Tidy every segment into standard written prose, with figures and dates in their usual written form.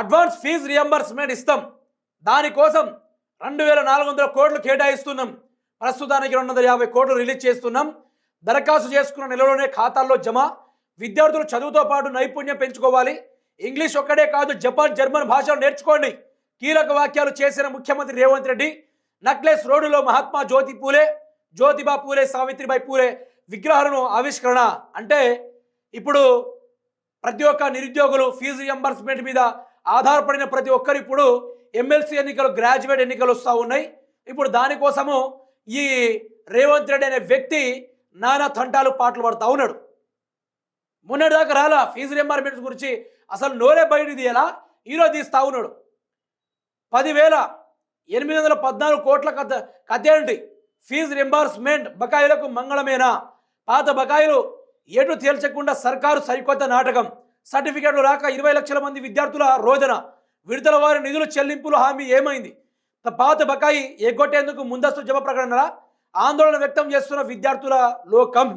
Advance fee reimbursement ఇస్తాం. దానికోసం 2400 కోట్లు కేటాయిస్తున్నాం. ప్రస్తుతానికి 250 కోట్లు రిలీజ్ చేస్తున్నాం. దరఖాస్తు చేసుకున్న నెలలోనే ఖాతాల్లో జమ. విద్యార్థులు చదువుతో పాటు నైపుణ్యం పెంచుకోవాలి. ఇంగ్లీష్ ఒక్కడే కాదు, జపాన్, జర్మన్ భాషలు నేర్చుకోండి. కీలక వాక్యాలు చేసిన ముఖ్యమంత్రి రేవంత్ రెడ్డి. నక్లెస్ రోడ్డులో మహాత్మా జ్యోతిబా పూలే, సావిత్రిబాయి పూలే విగ్రహాలను ఆవిష్కరణ. అంటే ఇప్పుడు ప్రతి ఒక్క నిరుద్యోగులు ఫీజు రియంబర్స్మెంట్ మీద ఆధారపడిన ప్రతి ఒక్కరు ఇప్పుడు ఎమ్మెల్సీ ఎన్నికలు, గ్రాడ్యుయేట్ ఎన్నికలు వస్తూ ఉన్నాయి. ఇప్పుడు దానికోసము ఈ రేవంత్ రెడ్డి అనే వ్యక్తి నానా తంటాలు పాటలు పడుతూ ఉన్నాడు. మొన్నటిదాకా రాలా ఫీజు రియంబర్స్మెంట్ గురించి అసలు నోరే బయటిది ఎలా ఈరోజు తీస్తూ ఉన్నాడు. 10,814 కోట్ల కథ ఏంటి? ఫీజు రియంబర్స్మెంట్ బకాయిలకు మంగళమేనా? పాత బకాయిలు ఏటు తేల్చకుండా సర్కారు సరికొత్త నాటకం. సర్టిఫికేట్లు రాక 20 లక్షల మంది విద్యార్థుల రోదన. విడుదల వారి నిధులు చెల్లింపులు హామీ ఏమైంది? పాత బకాయి ఎగ్గొట్టేందుకు ముందస్తు జమ ప్రకటన. ఆందోళన వ్యక్తం చేస్తున్న విద్యార్థుల లోకం.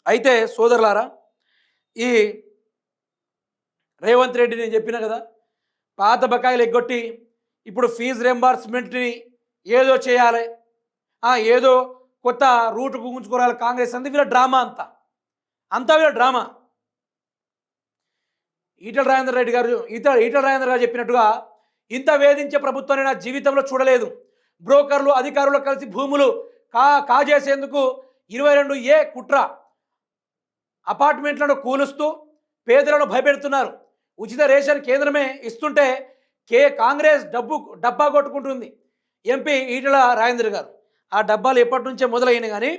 అయితే సోదరులారా, ఈ రేవంత్ రెడ్డి నేను చెప్పిన కదా, పాత బకాయిలు ఎగ్గొట్టి ఇప్పుడు ఫీజు రియంబర్స్మెంట్ని ఏదో చేయాలి, ఏదో కొత్త రూట్ గుంజుకోవాలి కాంగ్రెస్ అంతా. వీళ్ళ డ్రామా అంతా వీళ్ళ డ్రామా. ఈటల రాజేందర్ గారు చెప్పినట్టుగా ఇంత వేధించే ప్రభుత్వాన్ని నా జీవితంలో చూడలేదు. బ్రోకర్లు, అధికారులు కలిసి భూములు కాజేసేందుకు 22A కుట్ర. అపార్ట్మెంట్లను కూలుస్తూ పేదలను భయపెడుతున్నారు. ఉచిత రేషన్ కేంద్రమే ఇస్తుంటే కాంగ్రెస్ డబ్బా కొట్టుకుంటుంది. ఎంపీ ఈటల రాజేందర్ గారు ఆ డబ్బాలు ఎప్పటి నుంచే మొదలైన కానీ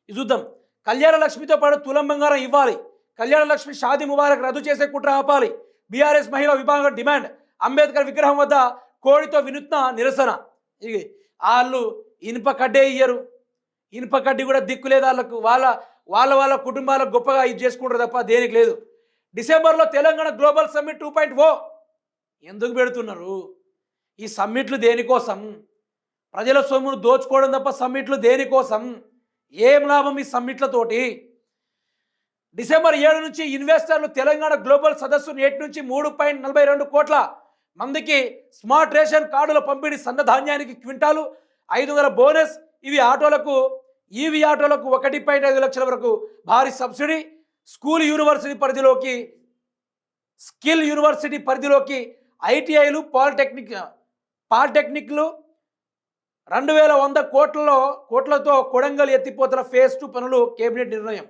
చూద్దాం. కళ్యాణ లక్ష్మితో పాటు తులం బంగారం ఇవ్వాలి. కళ్యాణ లక్ష్మి షాదీ ముబారక్ రద్దు చేసే కుట్ర ఆపాలి. బీఆర్ఎస్ మహిళా విభాగం డిమాండ్. అంబేద్కర్ విగ్రహం వద్ద కోడితో వినూత్న నిరసన. వాళ్ళు ఇనుప కడ్డే ఇయ్యరు, ఇనుప కడ్డి కూడా దిక్కులేదు వాళ్ళకు. వాళ్ళ కుటుంబాలకు గొప్పగా ఇది చేసుకుంటారు తప్ప దేనికి లేదు. డిసెంబర్లో తెలంగాణ గ్లోబల్ సమ్మిట్ 2.0 ఎందుకు పెడుతున్నారు? ఈ సమ్మిట్లు దేనికోసం? ప్రజల సొమ్మును దోచుకోవడం తప్ప సమ్మిట్లు దేనికోసం? ఏం లాభం ఈ సమ్మిట్లతోటి? డిసెంబర్ 7 నుంచి ఇన్వెస్టర్లు తెలంగాణ గ్లోబల్ సదస్సు నేటి నుంచి 3.42 కోట్ల మందికి స్మార్ట్ రేషన్ కార్డుల పంపిణీ. సన్నధాన్యానికి క్వింటాలు 500 బోనస్. ఈవీ ఆటోలకు 1.5 లక్షల వరకు భారీ సబ్సిడీ. స్కిల్ యూనివర్సిటీ పరిధిలోకి ఐటీఐలు, పాలిటెక్నిక్లు 2100 కోట్లతో కొడంగల్ ఎత్తిపోతల ఫేజ్ 2 పనులు కేబినెట్ నిర్ణయం.